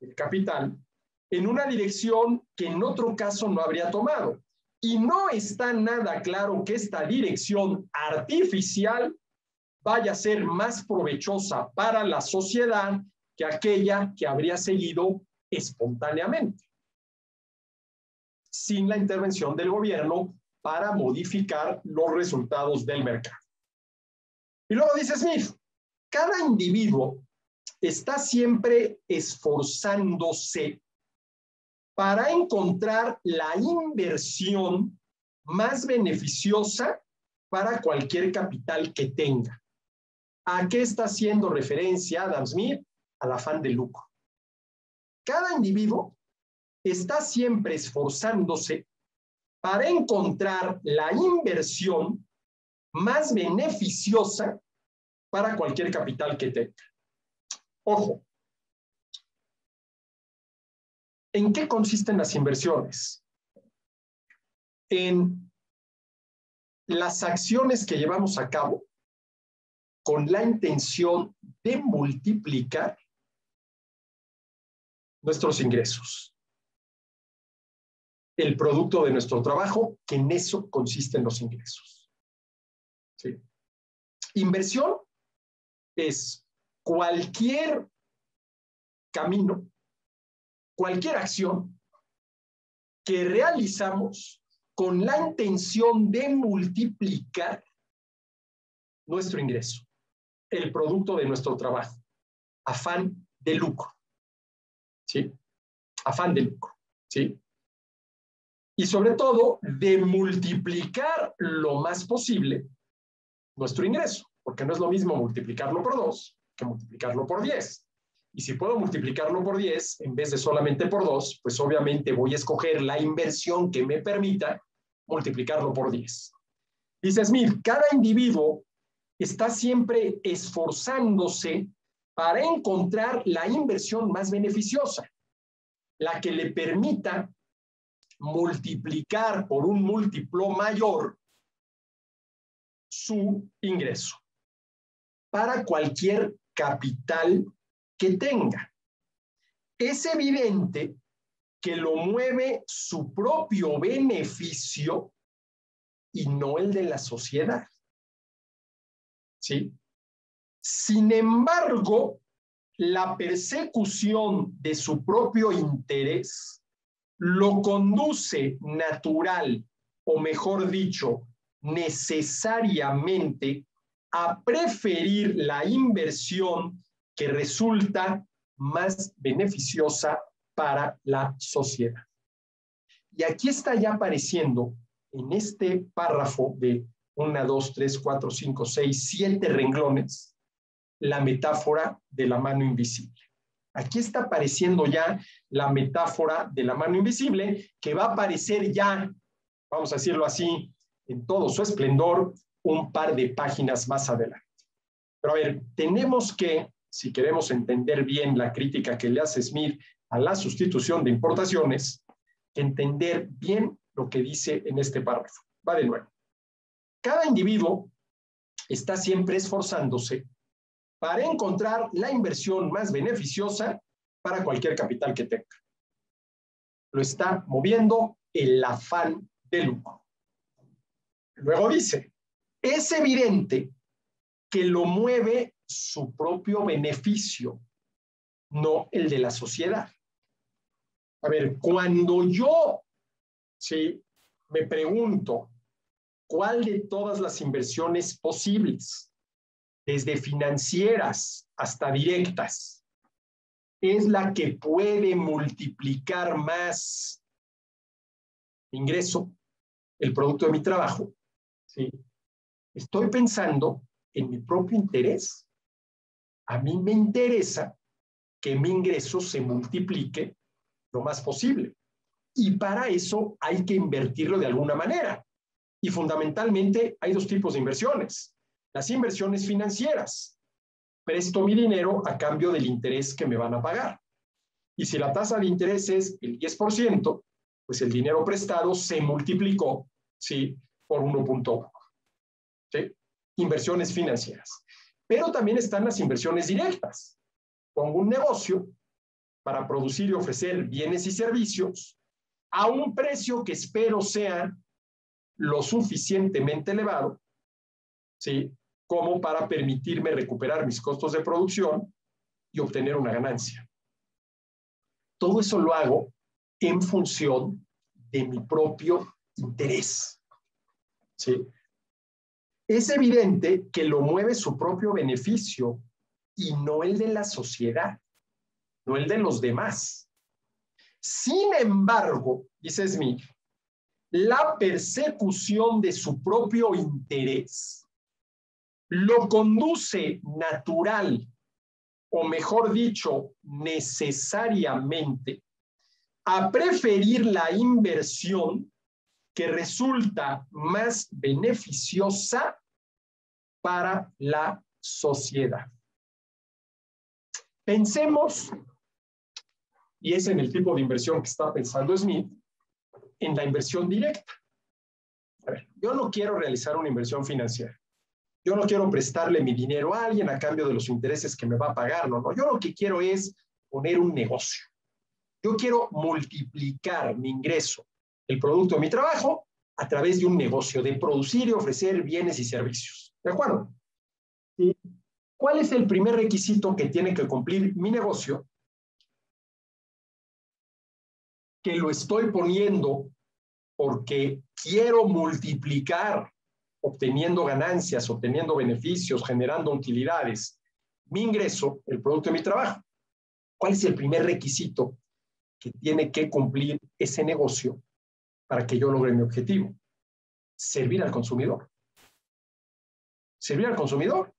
el capital, en una dirección que en otro caso no habría tomado. Y no está nada claro que esta dirección artificial vaya a ser más provechosa para la sociedad que aquella que habría seguido espontáneamente, sin la intervención del gobierno para modificar los resultados del mercado. Y luego dice Smith, cada individuo está siempre esforzándose para encontrar la inversión más beneficiosa para cualquier capital que tenga. ¿A qué está haciendo referencia Adam Smith? Al afán de lucro. Cada individuo está siempre esforzándose para encontrar la inversión más beneficiosa para cualquier capital que tenga. Ojo, ¿en qué consisten las inversiones? En las acciones que llevamos a cabo con la intención de multiplicar nuestros ingresos. el producto de nuestro trabajo, que en eso consisten los ingresos. ¿Sí? Inversión es cualquier camino, cualquier acción que realizamos con la intención de multiplicar nuestro ingreso, el producto de nuestro trabajo. Afán de lucro. ¿Sí? Afán de lucro. ¿Sí? Y sobre todo, de multiplicar lo más posible nuestro ingreso, porque no es lo mismo multiplicarlo por 2 que multiplicarlo por 10. Y si puedo multiplicarlo por 10 en vez de solamente por 2, pues obviamente voy a escoger la inversión que me permita multiplicarlo por 10. Dice Smith, cada individuo está siempre esforzándose para encontrar la inversión más beneficiosa, la que le permita multiplicar por un múltiplo mayor su ingreso para cualquier capital que tenga. Es evidente que lo mueve su propio beneficio y no el de la sociedad. ¿Sí? Sin embargo, la persecución de su propio interés lo conduce natural, o mejor dicho, necesariamente a preferir la inversión que resulta más beneficiosa para la sociedad. Y aquí está ya apareciendo en este párrafo de 1, 2, 3, 4, 5, 6, 7 renglones la metáfora de la mano invisible. Aquí está apareciendo ya la metáfora de la mano invisible, que va a aparecer ya, vamos a decirlo así, en todo su esplendor, un par de páginas más adelante. Pero a ver, tenemos que, si queremos entender bien la crítica que le hace Smith a la sustitución de importaciones, entender bien lo que dice en este párrafo. Va de nuevo. Cada individuo está siempre esforzándose para encontrar la inversión más beneficiosa para cualquier capital que tenga. Lo está moviendo el afán de lucro. Luego dice, es evidente que lo mueve su propio beneficio, no el de la sociedad. A ver, cuando yo me pregunto cuál de todas las inversiones posibles, desde financieras hasta directas, es la que puede multiplicar más ingreso, el producto de mi trabajo, ¿sí? Estoy pensando en mi propio interés. A mí me interesa que mi ingreso se multiplique lo más posible. Y para eso hay que invertirlo de alguna manera. Y fundamentalmente hay 2 tipos de inversiones. Las inversiones financieras. Presto mi dinero a cambio del interés que me van a pagar. Y si la tasa de interés es el 10%, pues el dinero prestado se multiplicó, ¿sí?, por 1.1. ¿Sí? Inversiones financieras. Pero también están las inversiones directas. Pongo un negocio para producir y ofrecer bienes y servicios a un precio que espero sea lo suficientemente elevado, ¿sí?, como para permitirme recuperar mis costos de producción y obtener una ganancia. Todo eso lo hago en función de mi propio interés. ¿Sí? Es evidente que lo mueve su propio beneficio y no el de la sociedad, no el de los demás. Sin embargo, dice Smith, la persecución de su propio interés lo conduce natural, o mejor dicho, necesariamente, a preferir la inversión que resulta más beneficiosa para la sociedad. Pensemos, y es en el tipo de inversión que está pensando Smith, en la inversión directa. A ver, yo no quiero realizar una inversión financiera. Yo no quiero prestarle mi dinero a alguien a cambio de los intereses que me va a pagar. No. Yo lo que quiero es poner un negocio. Yo quiero multiplicar mi ingreso el producto de mi trabajo a través de un negocio, de producir y ofrecer bienes y servicios. ¿De acuerdo? ¿Y cuál es el primer requisito que tiene que cumplir mi negocio? Que lo estoy poniendo porque quiero multiplicar, obteniendo ganancias, obteniendo beneficios, generando utilidades, mi ingreso, el producto de mi trabajo. ¿Cuál es el primer requisito que tiene que cumplir ese negocio para que yo logre mi objetivo? Servir al consumidor. Servir al consumidor.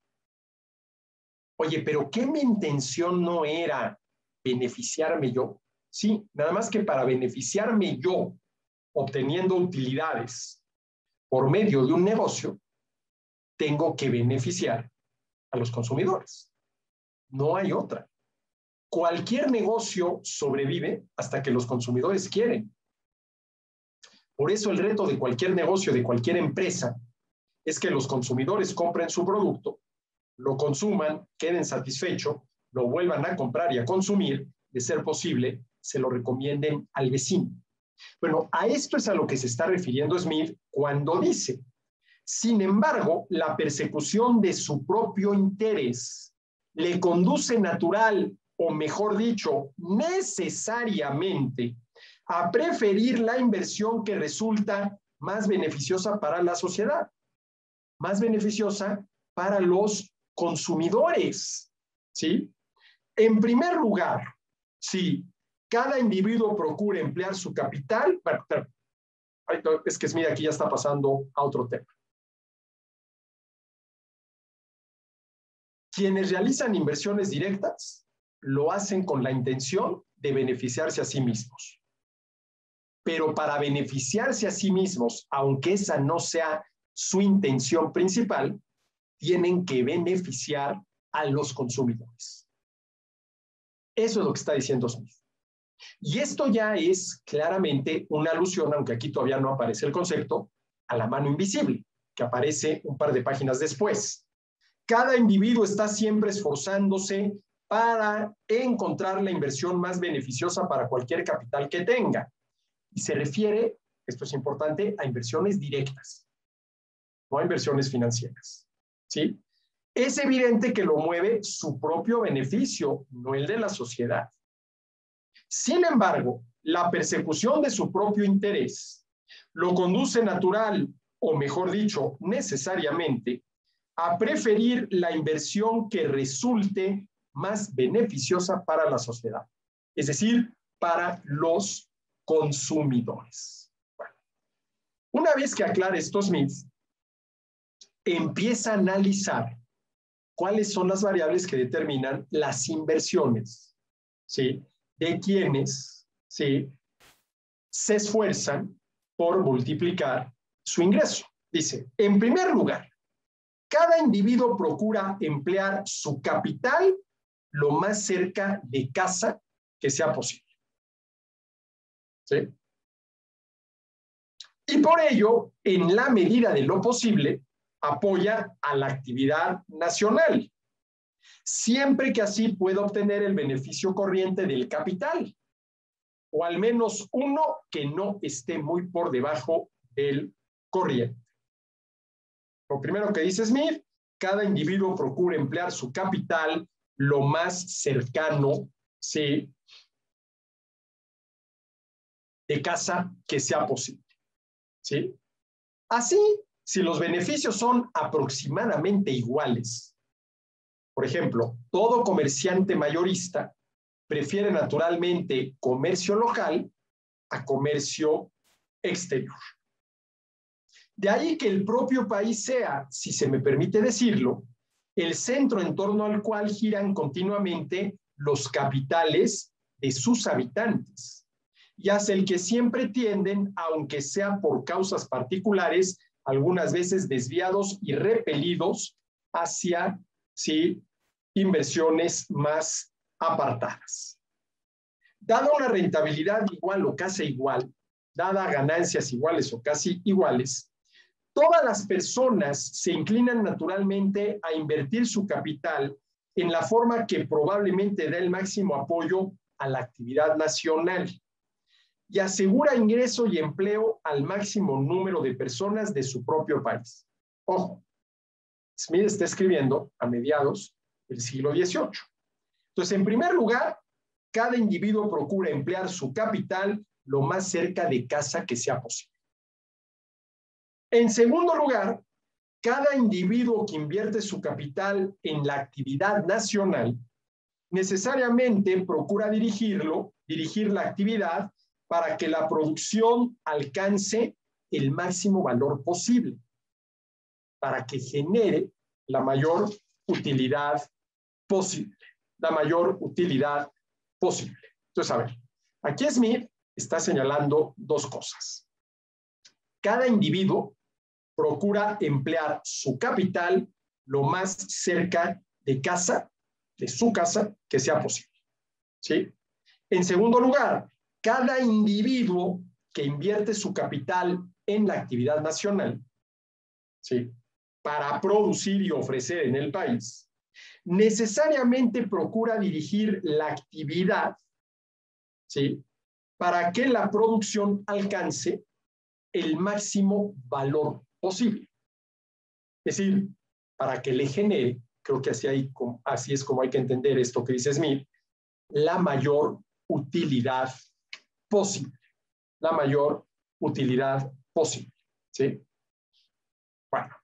Oye, pero ¿qué mi intención no era beneficiarme yo? Sí, nada más que para beneficiarme yo, obteniendo utilidades por medio de un negocio, tengo que beneficiar a los consumidores. No hay otra. Cualquier negocio sobrevive hasta que los consumidores quieren. Por eso el reto de cualquier negocio, de cualquier empresa, es que los consumidores compren su producto, lo consuman, queden satisfechos, lo vuelvan a comprar y a consumir, de ser posible, se lo recomienden al vecino. Bueno, a esto es a lo que se está refiriendo Smith cuando dice: sin embargo, la persecución de su propio interés le conduce natural, o mejor dicho, necesariamente, a preferir la inversión que resulta más beneficiosa para la sociedad, más beneficiosa para los consumidores, ¿sí? En primer lugar, si cada individuo procura emplear su capital, es que Smith aquí ya está pasando a otro tema. Quienes realizan inversiones directas lo hacen con la intención de beneficiarse a sí mismos. Pero para beneficiarse a sí mismos, aunque esa no sea su intención principal, tienen que beneficiar a los consumidores. Eso es lo que está diciendo Smith. Y esto ya es claramente una alusión, aunque aquí todavía no aparece el concepto, a la mano invisible, que aparece un par de páginas después. Cada individuo está siempre esforzándose para encontrar la inversión más beneficiosa para cualquier capital que tenga. Y se refiere, esto es importante, a inversiones directas, no a inversiones financieras. ¿Sí? Es evidente que lo mueve su propio beneficio, no el de la sociedad. Sin embargo, la persecución de su propio interés lo conduce natural, o mejor dicho, necesariamente, a preferir la inversión que resulte más beneficiosa para la sociedad, es decir, para los consumidores. Bueno, una vez que aclara esto Smith, empieza a analizar cuáles son las variables que determinan las inversiones, ¿sí?, de quienes, ¿sí?, se esfuerzan por multiplicar su ingreso. Dice, en primer lugar, cada individuo procura emplear su capital lo más cerca de casa que sea posible. ¿Sí? Y por ello, en la medida de lo posible, apoya a la actividad nacional, siempre que así pueda obtener el beneficio corriente del capital, o al menos uno que no esté muy por debajo del corriente. Lo primero que dice Smith, cada individuo procura emplear su capital lo más cercano, ¿sí?, de casa que sea posible, ¿sí? Así, si los beneficios son aproximadamente iguales, por ejemplo, todo comerciante mayorista prefiere naturalmente comercio local a comercio exterior. De ahí que el propio país sea, si se me permite decirlo, el centro en torno al cual giran continuamente los capitales de sus habitantes, y hacia el que siempre tienden, aunque sea por causas particulares, algunas veces desviados y repelidos hacia, ¿sí?, inversiones más apartadas. Dada una rentabilidad igual o casi igual, dada ganancias iguales o casi iguales, todas las personas se inclinan naturalmente a invertir su capital en la forma que probablemente dé el máximo apoyo a la actividad nacional. y asegura ingreso y empleo al máximo número de personas de su propio país. Ojo, Smith está escribiendo a mediados del siglo XVIII. Entonces, en primer lugar, cada individuo procura emplear su capital lo más cerca de casa que sea posible. En segundo lugar, cada individuo que invierte su capital en la actividad nacional necesariamente procura dirigir la actividad para que la producción alcance el máximo valor posible, para que genere la mayor utilidad posible. La mayor utilidad posible. Entonces, a ver, aquí Smith está señalando dos cosas. Cada individuo procura emplear su capital lo más cerca de casa, de su casa, que sea posible. ¿Sí? En segundo lugar, cada individuo que invierte su capital en la actividad nacional, ¿sí?, para producir y ofrecer en el país, necesariamente procura dirigir la actividad, ¿sí?, para que la producción alcance el máximo valor posible. Es decir, para que le genere, creo que así es como hay que entender esto que dice Smith, la mayor utilidad posible. La mayor utilidad posible. ¿Sí? Bueno.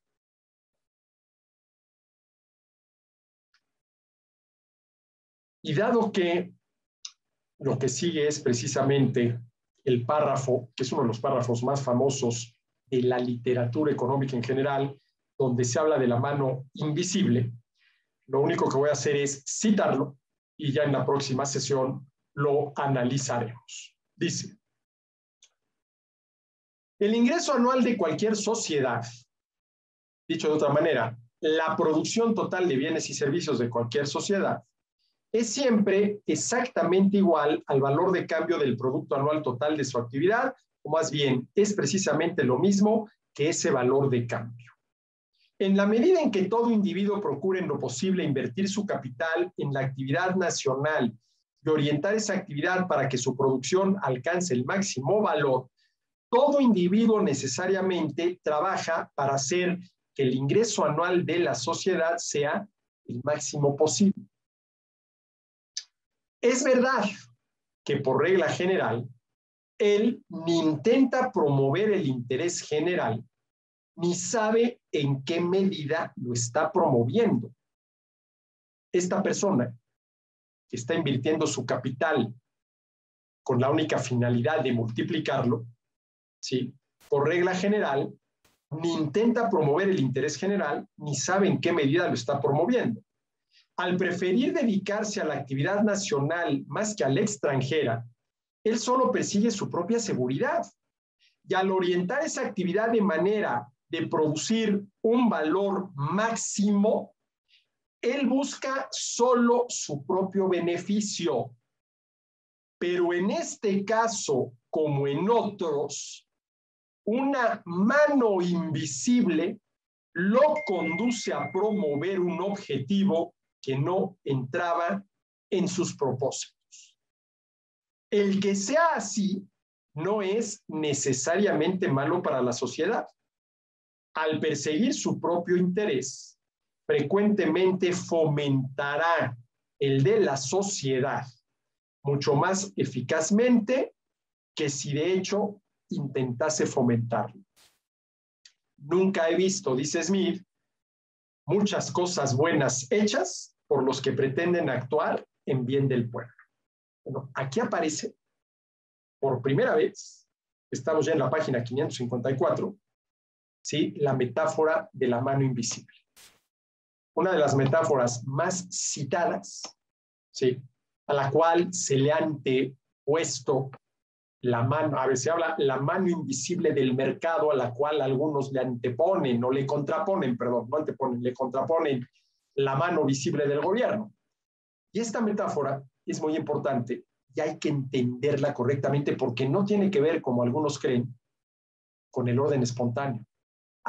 Y dado que lo que sigue es precisamente el párrafo, que es uno de los párrafos más famosos de la literatura económica en general, donde se habla de la mano invisible, lo único que voy a hacer es citarlo y ya en la próxima sesión lo analizaremos. Dice: el ingreso anual de cualquier sociedad, dicho de otra manera, la producción total de bienes y servicios de cualquier sociedad, es siempre exactamente igual al valor de cambio del producto anual total de su actividad, o más bien, es precisamente lo mismo que ese valor de cambio. En la medida en que todo individuo procure en lo posible invertir su capital en la actividad nacional y orientar esa actividad para que su producción alcance el máximo valor, todo individuo necesariamente trabaja para hacer que el ingreso anual de la sociedad sea el máximo posible. Es verdad que por regla general, él ni intenta promover el interés general, ni sabe en qué medida lo está promoviendo. Esta persona que está invirtiendo su capital con la única finalidad de multiplicarlo, ¿sí?, por regla general, ni intenta promover el interés general, ni sabe en qué medida lo está promoviendo. Al preferir dedicarse a la actividad nacional más que a la extranjera, él solo persigue su propia seguridad. Y al orientar esa actividad de manera de producir un valor máximo, él busca solo su propio beneficio. Pero en este caso, como en otros, una mano invisible lo conduce a promover un objetivo que no entraba en sus propósitos. El que sea así no es necesariamente malo para la sociedad. Al perseguir su propio interés, frecuentemente fomentará el de la sociedad mucho más eficazmente que si de hecho intentase fomentarlo. Nunca he visto, dice Smith, muchas cosas buenas hechas por los que pretenden actuar en bien del pueblo. Bueno, aquí aparece por primera vez, estamos ya en la página 554, ¿sí?, la metáfora de la mano invisible. Una de las metáforas más citadas, ¿sí?, a la cual se le ha antepuesto la mano, a ver, se habla la mano invisible del mercado, a la cual algunos le anteponen o le contraponen, perdón, no anteponen, le contraponen la mano visible del gobierno. Y esta metáfora es muy importante y hay que entenderla correctamente porque no tiene que ver, como algunos creen, con el orden espontáneo.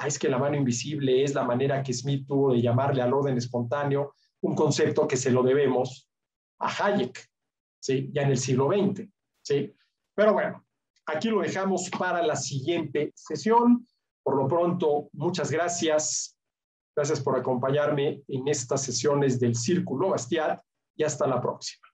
Es que la mano invisible es la manera que Smith tuvo de llamarle al orden espontáneo, un concepto que se lo debemos a Hayek, ¿sí?, ya en el siglo XX, ¿sí? Pero bueno, aquí lo dejamos para la siguiente sesión. Por lo pronto, muchas gracias. Gracias por acompañarme en estas sesiones del Círculo Bastiat y hasta la próxima.